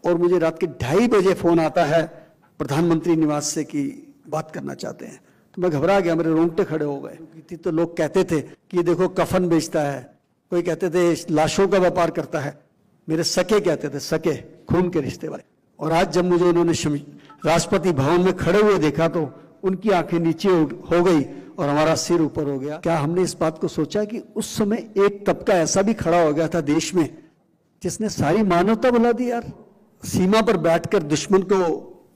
और मुझे रात के 2:30 बजे फोन आता है प्रधानमंत्री निवास से कि बात करना चाहते हैं। तो मैं घबरा गया, मेरे रोंगटे खड़े हो गए। तो लोग कहते थे कि देखो कफन बेचता है, कोई कहते थे लाशों का व्यापार करता है, मेरे सके कहते थे, सके खून के रिश्ते वाले। और आज जब मुझे उन्होंने राष्ट्रपति भवन में खड़े हुए देखा तो उनकी आंखें नीचे हो गई और हमारा सिर ऊपर हो गया। क्या हमने इस बात को सोचा कि उस समय एक तबका ऐसा भी खड़ा हो गया था देश में जिसने सारी मानवता बुला दी यार। सीमा पर बैठकर दुश्मन को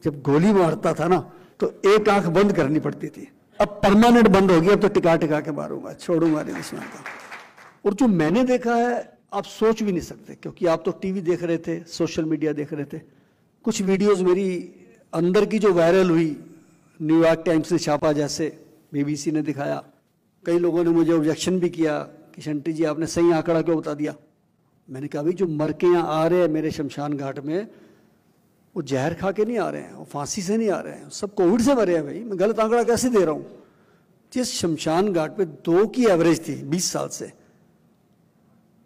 जब गोली मारता था ना तो एक आंख बंद करनी पड़ती थी, अब परमानेंट बंद हो गई, अब तो टिका टिका के मारूंगा, छोड़ूंगा नहीं दुश्मन का। और जो मैंने देखा है आप सोच भी नहीं सकते, क्योंकि आप तो टीवी देख रहे थे, सोशल मीडिया देख रहे थे। कुछ वीडियोस मेरी अंदर की जो वायरल हुई, न्यूयॉर्क टाइम्स ने छापा, जैसे बीबीसी ने दिखाया। कई लोगों ने मुझे ऑब्जेक्शन भी किया कि शंटी जी आपने सही आंकड़ा क्यों बता दिया। मैंने कहा भाई जो मर के यहाँ आ रहे हैं मेरे शमशान घाट में, वो जहर खा के नहीं आ रहे हैं, वो फांसी से नहीं आ रहे हैं, सब कोविड से मरे हैं। भाई मैं गलत आंकड़ा कैसे दे रहा हूँ। जिस शमशान घाट पे 2 की एवरेज थी 20 साल से,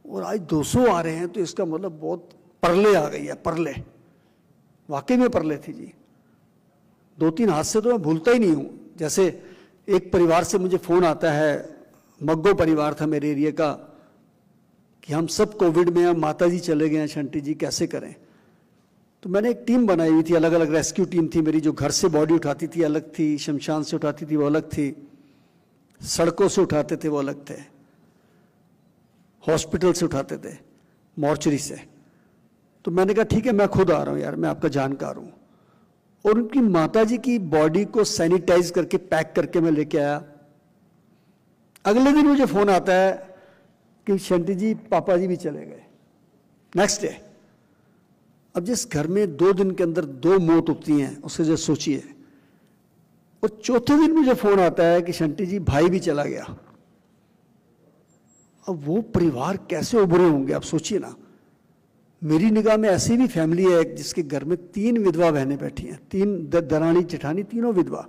और आज 200 आ रहे हैं, तो इसका मतलब बहुत परले आ गई है। परले, वाकई में परले थी जी। 2-3 हादसे तो मैं भूलता ही नहीं हूँ। जैसे एक परिवार से मुझे फोन आता है, मग्गो परिवार था मेरे एरिया का, कि हम सब कोविड में हैं, माता जी चले गए हैं, शंटी जी कैसे करें। तो मैंने एक टीम बनाई हुई थी, अलग अलग रेस्क्यू टीम थी मेरी, जो घर से बॉडी उठाती थी अलग थी, शमशान से उठाती थी वो अलग थी, सड़कों से उठाते थे वो अलग थे, हॉस्पिटल से उठाते थे, मॉर्चरी से। तो मैंने कहा ठीक है मैं खुद आ रहा हूँ यार, मैं आपका जानकार हूँ। और उनकी माता जी की बॉडी को सैनिटाइज करके पैक करके मैं लेके आया। अगले दिन मुझे फोन आता है कि शंटी जी पापा जी भी चले गए, नेक्स्ट डे। अब जिस घर में 2 दिन के अंदर 2 मौत उठती हैं, उससे जो सोचिए। और चौथे दिन मुझे फोन आता है कि शंटी जी भाई भी चला गया। अब वो परिवार कैसे उभरे होंगे आप सोचिए ना। मेरी निगाह में ऐसी भी फैमिली है जिसके घर में 3 विधवा बहनें बैठी हैं, 3 दरानी जेठानी, तीनों विधवा,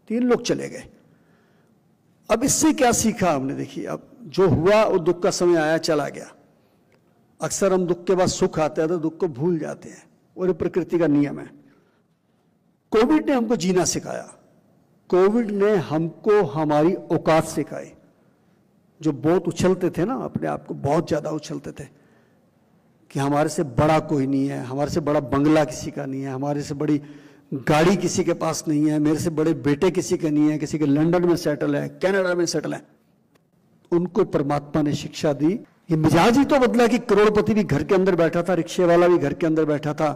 3 लोग चले गए। अब इससे क्या सीखा हमने, देखिए अब जो हुआ वो दुख का समय आया चला गया। अक्सर हम दुख के बाद सुख आता है तो दुख को भूल जाते हैं, और ये प्रकृति का नियम है। कोविड ने हमको जीना सिखाया, कोविड ने हमको हमारी औकात सिखाई। जो बहुत उछलते थे ना, अपने आप को बहुत ज्यादा उछलते थे कि हमारे से बड़ा कोई नहीं है, हमारे से बड़ा बंगला किसी का नहीं है, हमारे से बड़ी गाड़ी किसी के पास नहीं है, मेरे से बड़े बेटे किसी के नहीं है, किसी के लंदन में सेटल है, कनाडा में सेटल है। उनको परमात्मा ने शिक्षा दी। ये मिजाज ही तो बदला कि करोड़पति भी घर के अंदर बैठा था, रिक्शे वाला भी घर के अंदर बैठा था,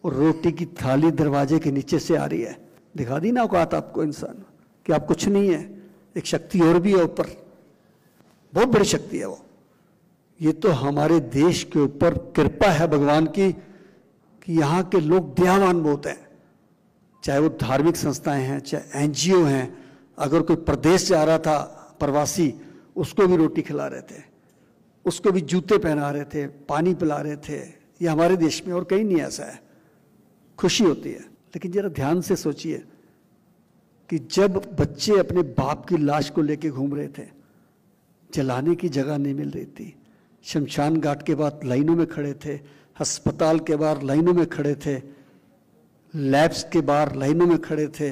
और रोटी की थाली दरवाजे के नीचे से आ रही है। दिखा दी ना औकात आपको इंसान कि आप कुछ नहीं है। एक शक्ति और भी है ऊपर, बहुत बड़ी शक्ति है वो। ये तो हमारे देश के ऊपर कृपा है भगवान की कि यहाँ के लोग दयावान बहुत हैं। चाहे वो धार्मिक संस्थाएं हैं, चाहे एनजीओ हैं। अगर कोई प्रदेश जा रहा था प्रवासी, उसको भी रोटी खिला रहे थे, उसको भी जूते पहना रहे थे, पानी पिला रहे थे। ये हमारे देश में और कहीं नहीं ऐसा है। खुशी होती है। लेकिन जरा ध्यान से सोचिए कि जब बच्चे अपने बाप की लाश को लेके घूम रहे थे, जलाने की जगह नहीं मिल रही थी, शमशान घाट के बाद लाइनों में खड़े थे, अस्पताल के बाहर लाइनों में खड़े थे, लैब्स के बाहर लाइनों में खड़े थे,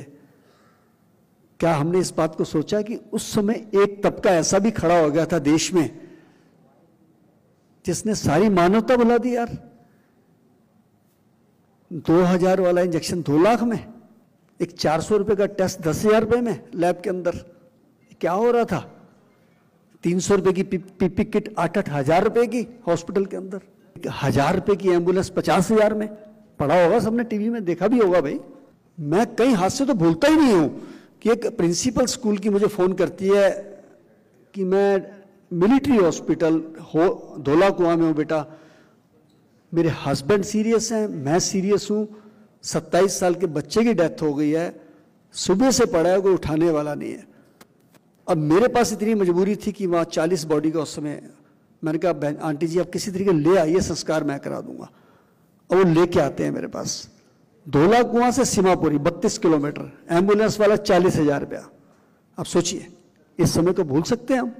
क्या हमने इस बात को सोचा कि उस समय एक तबका ऐसा भी खड़ा हो गया था देश में जिसने सारी मानवता बुला दी यार। 2000 वाला इंजेक्शन 2 लाख में, एक 400 रुपए का टेस्ट 10,000 रुपए में लैब के अंदर। क्या हो रहा था? 300 रुपए की पीपी किट 8-8 हजार रुपए की हॉस्पिटल के अंदर, 1000 रुपए की एम्बुलेंस 50,000 में। पढ़ा होगा सबने, टीवी में देखा भी होगा। भाई मैं कई हादसे तो भूलता ही नहीं हूं कि एक प्रिंसिपल स्कूल की मुझे फोन करती है कि मैं मिलिट्री हॉस्पिटल हो धोला कुआं में हूं बेटा, मेरे हस्बैंड सीरियस हैं, मैं सीरियस हूं, 27 साल के बच्चे की डेथ हो गई है, सुबह से पड़ा है, कोई उठाने वाला नहीं है। अब मेरे पास इतनी मजबूरी थी कि वहाँ 40 बॉडी का उस समय, मैंने कहा आंटी जी आप किसी तरीके ले आइए, संस्कार मैं करा दूंगा। और वो लेके आते हैं मेरे पास, धोला कुआं से सीमापुरी 32 किलोमीटर, एम्बुलेंस वाला 40,000 रुपया। अब सोचिए, इस समय को भूल सकते हैं हम?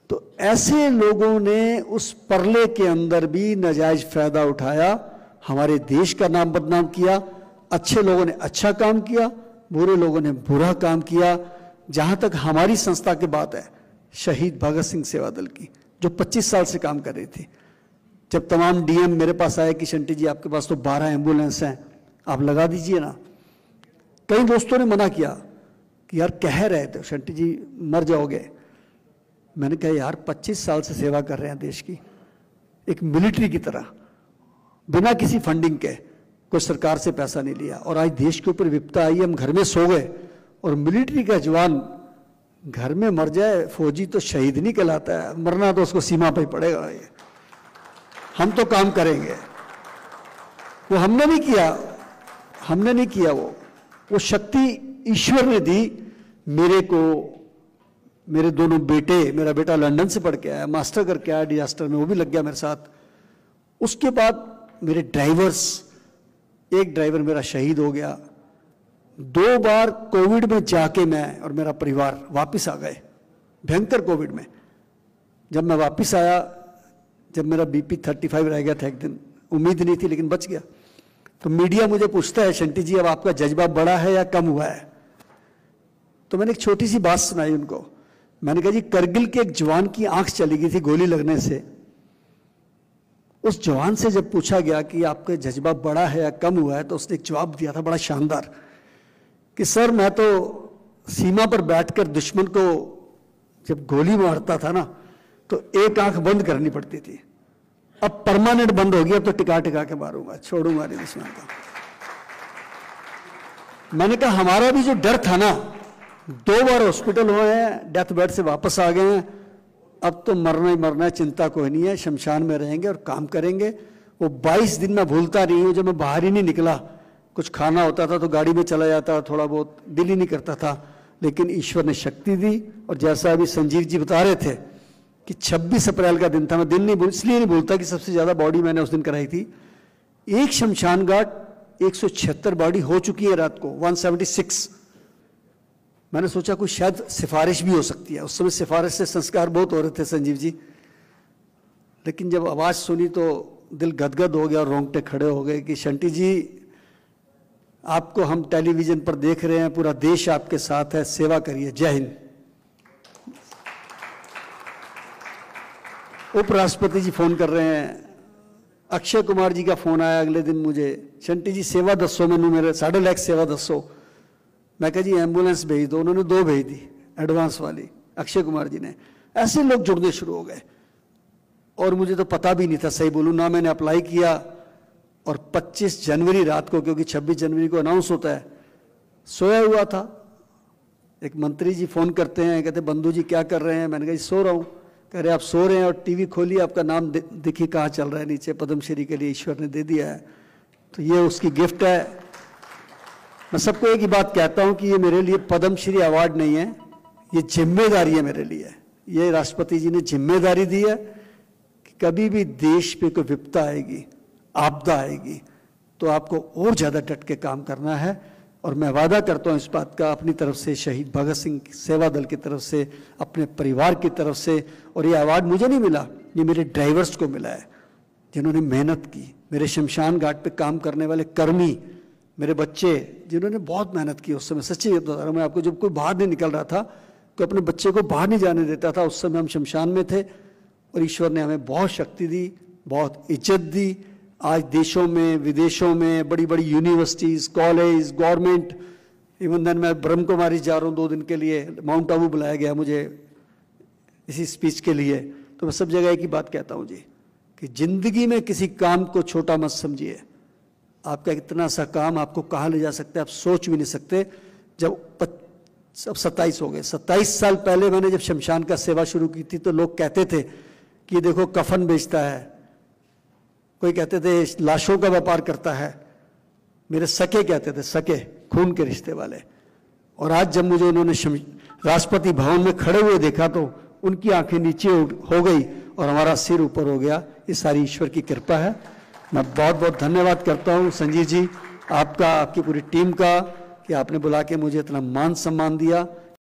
तो ऐसे लोगों ने उस परले के अंदर भी नाजायज फायदा उठाया हमारे देश का नाम बदनाम किया। अच्छे लोगों ने अच्छा काम किया, बुरे लोगों ने बुरा काम किया। जहां तक हमारी संस्था की बात है, शहीद भगत सिंह सेवा दल की, जो 25 साल से काम कर रही थी, जब तमाम डीएम मेरे पास आए कि शंटी जी आपके पास तो 12 एम्बुलेंस हैं, आप लगा दीजिए ना। कई दोस्तों ने मना किया कि यार कह रहे थे शंटी जी मर जाओगे। मैंने कहा यार 25 साल से सेवा कर रहे हैं देश की, एक मिलिट्री की तरह, बिना किसी फंडिंग के, कोई सरकार से पैसा नहीं लिया, और आज देश के ऊपर विपदा आई, हम घर में सो गए, और मिलिट्री का जवान घर में मर जाए, फौजी तो शहीद नहीं कहलाता है, मरना तो उसको सीमा पर ही पड़ेगा। ये हम तो काम करेंगे, वो हमने नहीं किया, वो शक्ति ईश्वर ने दी मेरे को। मेरे दोनों बेटे, मेरा बेटा लंदन से पढ़ के आया, मास्टर करके आया डिजास्टर में, वो भी लग गया मेरे साथ। उसके बाद मेरे ड्राइवर्स, एक ड्राइवर मेरा शहीद हो गया। 2 बार कोविड में जाके मैं और मेरा परिवार वापस आ गए, भयंकर कोविड में। जब मैं वापस आया, जब मेरा बीपी 35 रह गया था, एक दिन उम्मीद नहीं थी लेकिन बच गया, तो मीडिया मुझे पूछता है शंटी जी अब आपका जज्बा बढ़ा है या कम हुआ है। तो मैंने एक छोटी सी बात सुनाई उनको। मैंने कहा जी करगिल के एक जवान की आंख चली गई थी गोली लगने से। उस जवान से जब पूछा गया कि आपका जज्बा बढ़ा है या कम हुआ है, तो उसने एक जवाब दिया था बड़ा शानदार कि सर मैं तो सीमा पर बैठकर दुश्मन को जब गोली मारता था ना, तो एक आंख बंद करनी पड़ती थी, अब परमानेंट बंद हो गया, अब तो टिका टिका के मारूंगा, छोड़ूंगा नहीं दुश्मन को। मैंने कहा हमारा भी जो डर था ना, 2 बार हॉस्पिटल हुए हैं, डेथ बेड से वापस आ गए हैं, अब तो मरना ही मरना है, चिंता कोई नहीं है, शमशान में रहेंगे और काम करेंगे। वो 22 दिन मैं भूलता नहीं हूँ, जब मैं बाहर ही नहीं निकला, कुछ खाना होता था तो गाड़ी में चला जाता, थोड़ा बहुत दिल ही नहीं करता था, लेकिन ईश्वर ने शक्ति दी। और जैसा अभी संजीव जी बता रहे थे कि 26 अप्रैल का दिन था, मैं दिन नहीं इसलिए नहीं भूलता कि सबसे ज़्यादा बॉडी मैंने उस दिन कराई थी। एक शमशान घाट 176 बॉडी हो चुकी है रात को, 176। मैंने सोचा कोई शायद सिफारिश भी हो सकती है, उस समय सिफारिश से संस्कार बहुत हो रहे थे संजीव जी, लेकिन जब आवाज़ सुनी तो दिल गदगद हो गया और रोंगटे खड़े हो गए कि शंटी जी आपको हम टेलीविज़न पर देख रहे हैं, पूरा देश आपके साथ है, सेवा करिए, जय हिंद। उपराष्ट्रपति जी फोन कर रहे हैं, अक्षय कुमार जी का फोन आया अगले दिन मुझे, शंटी जी सेवा दसो, मैंने मेरे 1.5 लाख सेवा दसो। मैं कहा जी एम्बुलेंस भेज दो, उन्होंने 2 भेज दी एडवांस वाली, अक्षय कुमार जी ने। ऐसे लोग जुड़ने शुरू हो गए, और मुझे तो पता भी नहीं था, सही बोलूँ ना, मैंने अप्लाई किया, और 25 जनवरी रात को, क्योंकि 26 जनवरी को अनाउंस होता है, सोया हुआ था। एक मंत्री जी फोन करते हैं, कहते बंधु जी क्या कर रहे हैं? मैंने कहा जी सो रहा हूँ। कह रहे आप सो रहे हैं और टीवी खोलिए, आपका नाम देखिए कहाँ चल रहा है नीचे, पद्मश्री के लिए ईश्वर ने दे दिया है, तो ये उसकी गिफ्ट है। मैं सबको एक ही बात कहता हूँ कि ये मेरे लिए पद्मश्री अवार्ड नहीं है, ये जिम्मेदारी है मेरे लिए। ये राष्ट्रपति जी ने जिम्मेदारी दी है कि कभी भी देश पे कोई विपदा आएगी, आपदा आएगी, तो आपको और ज़्यादा डट के काम करना है। और मैं वादा करता हूँ इस बात का अपनी तरफ से, शहीद भगत सिंह सेवा दल की तरफ से, अपने परिवार की तरफ से। और ये अवार्ड मुझे नहीं मिला, ये मेरे ड्राइवर्स को मिला है जिन्होंने मेहनत की, मेरे शमशान घाट पे काम करने वाले कर्मी, मेरे बच्चे जिन्होंने बहुत मेहनत की। उस समय सच्ची बता रहा हूँ मैं आपको, जब कोई बाहर नहीं निकल रहा था, कोई अपने बच्चे को बाहर नहीं जाने देता था, उस समय हम शमशान में थे, और ईश्वर ने हमें बहुत शक्ति दी, बहुत इज्जत दी। आज देशों में, विदेशों में, बड़ी बड़ी universities, college, government, even then मैं ब्रह्म कुमारी जा रहा हूँ 2 दिन के लिए, माउंट आबू बुलाया गया मुझे इसी स्पीच के लिए। तो मैं सब जगह एक ही बात कहता हूँ जी, कि ज़िंदगी में किसी काम को छोटा मत समझिए। आपका इतना सा काम आपको कहाँ ले जा सकता है, आप सोच भी नहीं सकते। जब 27 हो गए, 27 साल पहले मैंने जब शमशान का सेवा शुरू की थी, तो लोग कहते थे कि देखो कफन बेचता है, कोई कहते थे लाशों का व्यापार करता है, मेरे सके कहते थे, सके खून के रिश्ते वाले। और आज जब मुझे उन्होंने राष्ट्रपति भवन में खड़े हुए देखा, तो उनकी आंखें नीचे हो गई और हमारा सिर ऊपर हो गया। ये सारी ईश्वर की कृपा है। मैं बहुत बहुत धन्यवाद करता हूँ संजीव जी, आपका, आपकी पूरी टीम का, कि आपने बुला के मुझे इतना मान सम्मान दिया।